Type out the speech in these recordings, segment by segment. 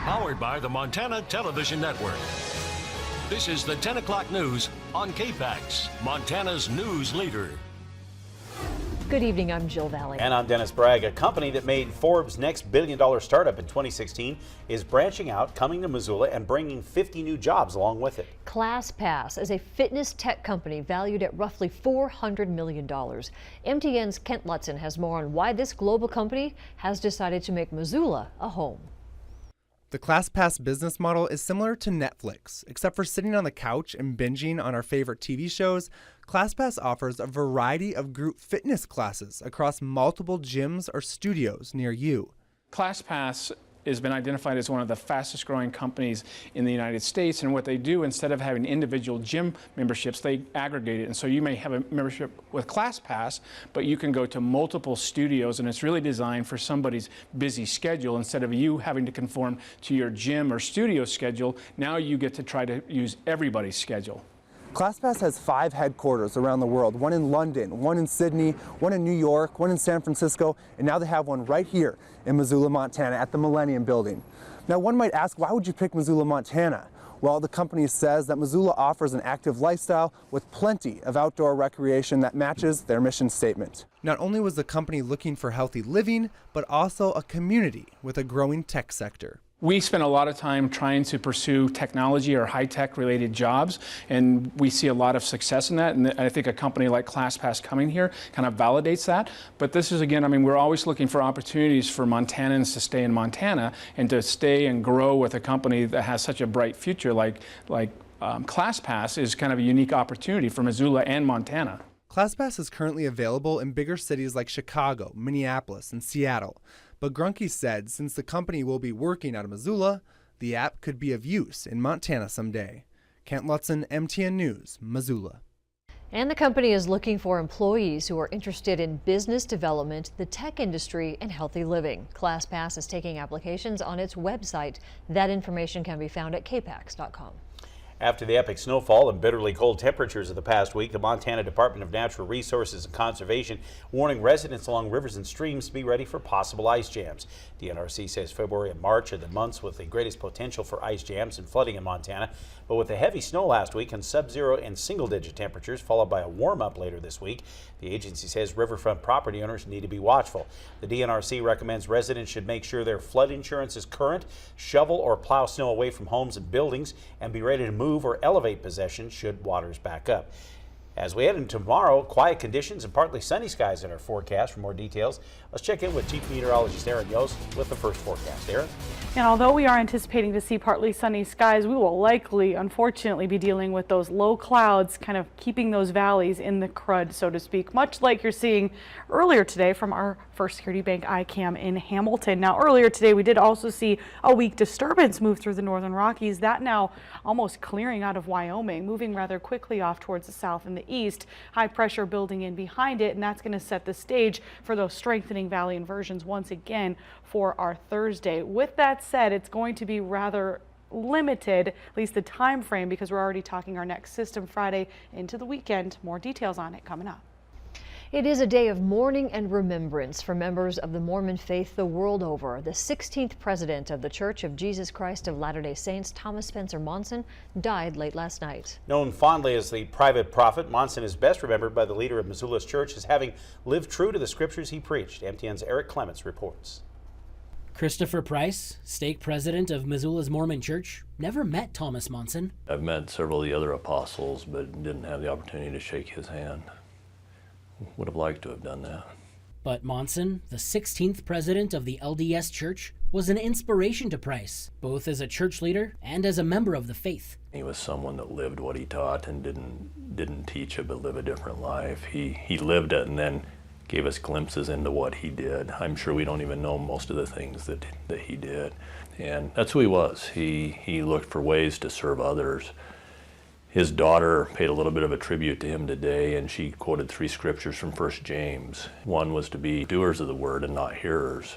Powered by the Montana Television Network. This is the 10 o'clock news on KPAX, Montana's news leader. Good evening, I'm Jill Valley. And I'm Dennis Bragg. A company that made Forbes' next billion-dollar startup in 2016 is branching out, coming to Missoula, and bringing 50 new jobs along with it. ClassPass is a fitness tech company valued at roughly $400 million. MTN's Kent Lutzen has more on why this global company has decided to make Missoula a home. The ClassPass business model is similar to Netflix, except for sitting on the couch and binging on our favorite TV shows. ClassPass offers a variety of group fitness classes across multiple gyms or studios near you. ClassPass has been identified as one of the fastest growing companies in the United States, and what they do, instead of having individual gym memberships, they aggregate it. And so you may have a membership with ClassPass, but you can go to multiple studios, and it's really designed for somebody's busy schedule. Instead of you having to conform to your gym or studio schedule, now you get to try to use everybody's schedule. ClassPass has 5 headquarters around the world, one in London, one in Sydney, one in New York, one in San Francisco, and now they have one right here in Missoula, Montana at the Millennium Building. Now one might ask, why would you pick Missoula, Montana? Well, the company says that Missoula offers an active lifestyle with plenty of outdoor recreation that matches their mission statement. Not only was the company looking for healthy living, but also a community with a growing tech sector. We spend a lot of time trying to pursue technology or high-tech related jobs, and we see a lot of success in that, and I think a company like ClassPass coming here kind of validates that. But this is, again, I mean, we're always looking for opportunities for Montanans to stay in Montana and to stay and grow with a company that has such a bright future like ClassPass is kind of a unique opportunity for Missoula and Montana. ClassPass is currently available in bigger cities like Chicago, Minneapolis, and Seattle. But Grunke said since the company will be working out of Missoula, the app could be of use in Montana someday. Kent Lutzen, MTN News, Missoula. And the company is looking for employees who are interested in business development, the tech industry, and healthy living. ClassPass is taking applications on its website. That information can be found at KPAX.com. After the epic snowfall and bitterly cold temperatures of the past week, the Montana Department of Natural Resources and Conservation warning residents along rivers and streams to be ready for possible ice jams. DNRC says February and March are the months with the greatest potential for ice jams and flooding in Montana. But with the heavy snow last week and sub-zero and single-digit temperatures followed by a warm-up later this week, the agency says riverfront property owners need to be watchful. The DNRC recommends residents should make sure their flood insurance is current, shovel or plow snow away from homes and buildings, and be ready to move or elevate possession should waters back up. As we head into tomorrow, quiet conditions and partly sunny skies in our forecast. For more details, let's check in with Chief Meteorologist Aaron Yost with the first forecast. Aaron? And although we are anticipating to see partly sunny skies, we will likely, unfortunately, be dealing with those low clouds, kind of keeping those valleys in the crud, so to speak, much like you're seeing earlier today from our First Security Bank ICAM in Hamilton. Now, earlier today, we did also see a weak disturbance move through the northern Rockies. That now almost clearing out of Wyoming, moving rather quickly off towards the south and the east. High pressure building in behind it, and that's going to set the stage for those strengthening valley inversions once again for our Thursday. With that said, it's going to be rather limited, at least the time frame, because we're already talking our next system Friday into the weekend. More details on it coming up. It is a day of mourning and remembrance for members of the Mormon faith the world over. The 16th president of the Church of Jesus Christ of Latter-day Saints, Thomas Spencer Monson, died late last night. Known fondly as the private prophet, Monson is best remembered by the leader of Missoula's church as having lived true to the scriptures he preached. MTN's Eric Clements reports. Christopher Price, stake president of Missoula's Mormon Church, never met Thomas Monson. I've met several of the other apostles, but didn't have the opportunity to shake his hand. Would have liked to have done that. But Monson, the 16th president of the LDS Church, was an inspiration to Price, both as a church leader and as a member of the faith. He was someone that lived what he taught and didn't teach it, but live a different life. He lived it and then gave us glimpses into what he did. I'm sure we don't even know most of the things that he did. And that's who he was. He looked for ways to serve others. His daughter paid a little bit of a tribute to him today, and she quoted 3 scriptures from 1 James. One was to be doers of the word and not hearers.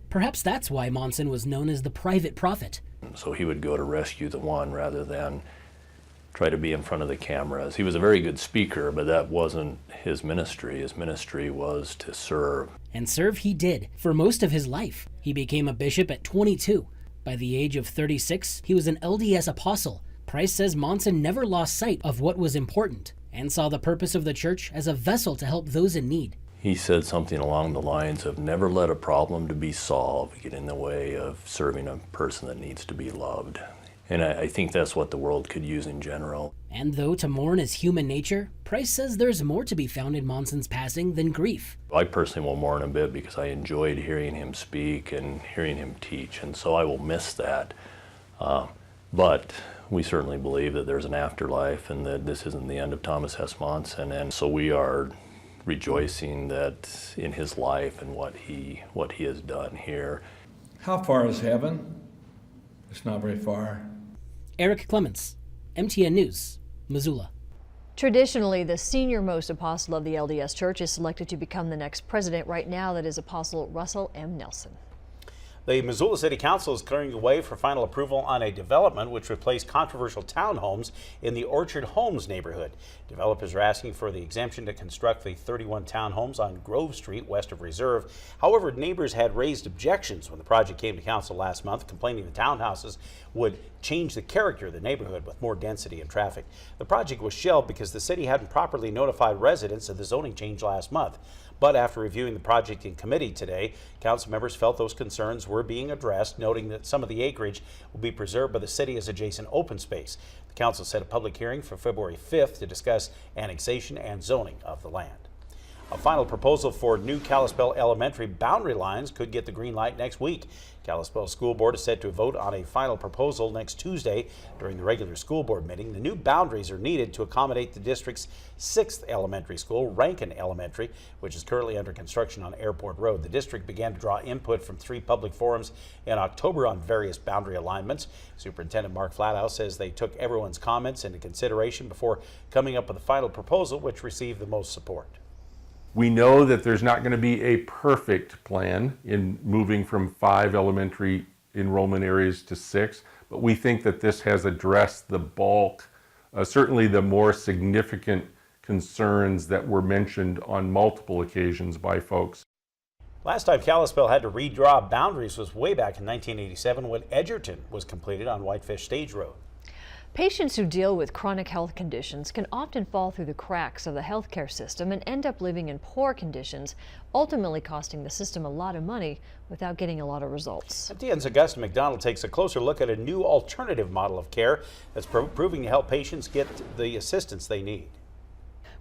Perhaps that's why Monson was known as the private prophet. So he would go to rescue the one rather than try to be in front of the cameras. He was a very good speaker, but that wasn't his ministry. His ministry was to serve. And serve he did for most of his life. He became a bishop at 22. By the age of 36, he was an LDS apostle. Price says Monson never lost sight of what was important and saw the purpose of the church as a vessel to help those in need. He said something along the lines of never let a problem to be solved get in the way of serving a person that needs to be loved. And I think that's what the world could use in general. And though to mourn is human nature, Price says there's more to be found in Monson's passing than grief. I personally will mourn a bit because I enjoyed hearing him speak and hearing him teach, and so I will miss that. But we certainly believe that there's an afterlife and that this isn't the end of Thomas S. Monson, and so we are rejoicing that in his life and what he has done here. How far is heaven? It's not very far. Eric Clements, MTN News, Missoula. Traditionally, the senior-most apostle of the LDS Church is selected to become the next president. Right now, that is Apostle Russell M. Nelson. The Missoula City Council is clearing the way for final approval on a development which replaced controversial townhomes in the Orchard Homes neighborhood. Developers are asking for the exemption to construct the 31 townhomes on Grove Street west of Reserve. However, neighbors had raised objections when the project came to council last month, complaining the townhouses would change the character of the neighborhood with more density and traffic. The project was shelved because the city hadn't properly notified residents of the zoning change last month. But after reviewing the project in committee today, council members felt those concerns were being addressed, noting that some of the acreage will be preserved by the city as adjacent open space. The council set a public hearing for February 5th to discuss annexation and zoning of the land. A final proposal for new Kalispell Elementary boundary lines could get the green light next week. Kalispell School Board is set to vote on a final proposal next Tuesday during the regular school board meeting. The new boundaries are needed to accommodate the district's 6th elementary school, Rankin Elementary, which is currently under construction on Airport Road. The district began to draw input from 3 public forums in October on various boundary alignments. Superintendent Mark Flathouse says they took everyone's comments into consideration before coming up with a final proposal, which received the most support. We know that there's not going to be a perfect plan in moving from 5 elementary enrollment areas to 6, but we think that this has addressed the bulk, certainly the more significant concerns that were mentioned on multiple occasions by folks. Last time Kalispell had to redraw boundaries was way back in 1987 when Edgerton was completed on Whitefish Stage Road. Patients who deal with chronic health conditions can often fall through the cracks of the healthcare system and end up living in poor conditions, ultimately costing the system a lot of money without getting a lot of results. MTN's Augusta McDonald takes a closer look at a new alternative model of care that's proving to help patients get the assistance they need.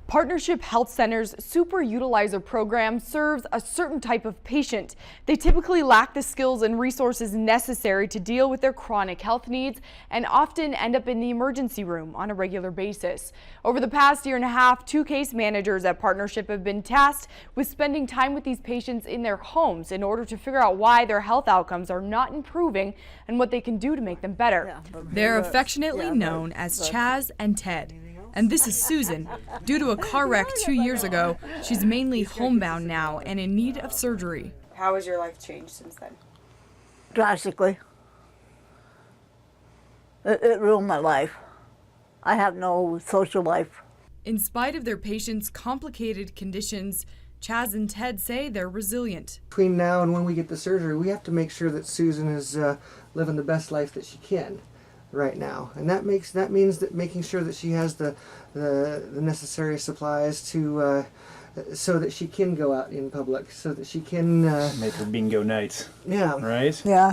Partnership Health Center's Super Utilizer program serves a certain type of patient. They typically lack the skills and resources necessary to deal with their chronic health needs and often end up in the emergency room on a regular basis. Over the past year and a half, 2 case managers at Partnership have been tasked with spending time with these patients in their homes in order to figure out why their health outcomes are not improving and what they can do to make them better. They're affectionately known as Chaz and Ted. And this is Susan. Due to a car wreck 2 years ago, she's mainly homebound now and in need of surgery. How has your life changed since then? Drastically. It ruined my life. I have no social life. In spite of their patients' complicated conditions, Chaz and Ted say they're resilient. Between now and when we get the surgery, we have to make sure that Susan is living the best life that she can right now, and that means that making sure that she has the necessary supplies to so that she can go out in public, so that she can make her bingo night. Yeah. Right. Yeah.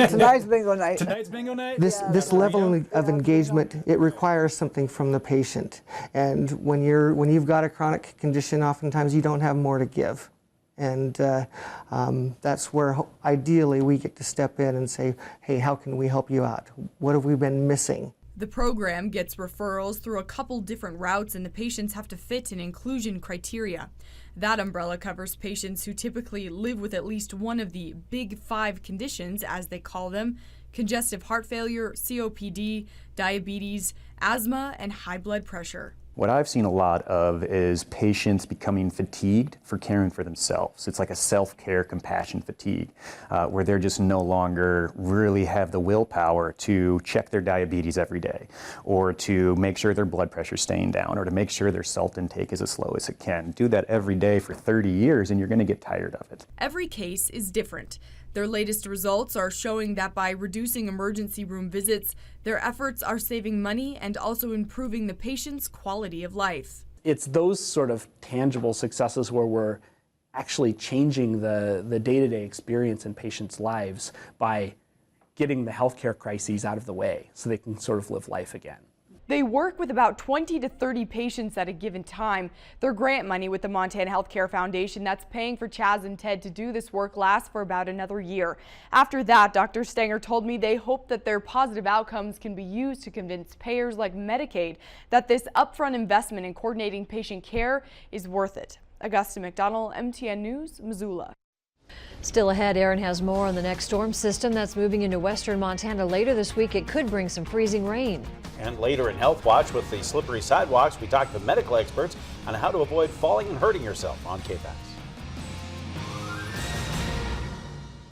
Tonight's bingo night. Tonight's bingo night. This level of engagement, it requires something from the patient, and when you've got a chronic condition, oftentimes you don't have more to give. And that's where ideally we get to step in and say, hey, how can we help you out? What have we been missing? The program gets referrals through a couple different routes, and the patients have to fit an inclusion criteria. That umbrella covers patients who typically live with at least one of the big 5 conditions, as they call them: congestive heart failure, COPD, diabetes, asthma, and high blood pressure. What I've seen a lot of is patients becoming fatigued for caring for themselves. It's like a self-care compassion fatigue, where they're just no longer really have the willpower to check their diabetes every day, or to make sure their blood pressure is staying down, or to make sure their salt intake is as low as it can. Do that every day for 30 years and you're going to get tired of it. Every case is different. Their latest results are showing that by reducing emergency room visits, their efforts are saving money and also improving the patient's quality of life. It's those sort of tangible successes where we're actually changing the day-to-day experience in patients' lives by getting the healthcare crises out of the way so they can sort of live life again. They work with about 20 to 30 patients at a given time. Their grant money with the Montana Healthcare Foundation that's paying for Chaz and Ted to do this work lasts for about another year. After that, Dr. Stanger told me they hope that their positive outcomes can be used to convince payers like Medicaid that this upfront investment in coordinating patient care is worth it. Augusta McDonald, MTN News, Missoula. Still ahead, Aaron has more on the next storm system that's moving into western Montana later this week. It could bring some freezing rain. And later in Health Watch, with the slippery sidewalks, we talk to medical experts on how to avoid falling and hurting yourself on KPAX.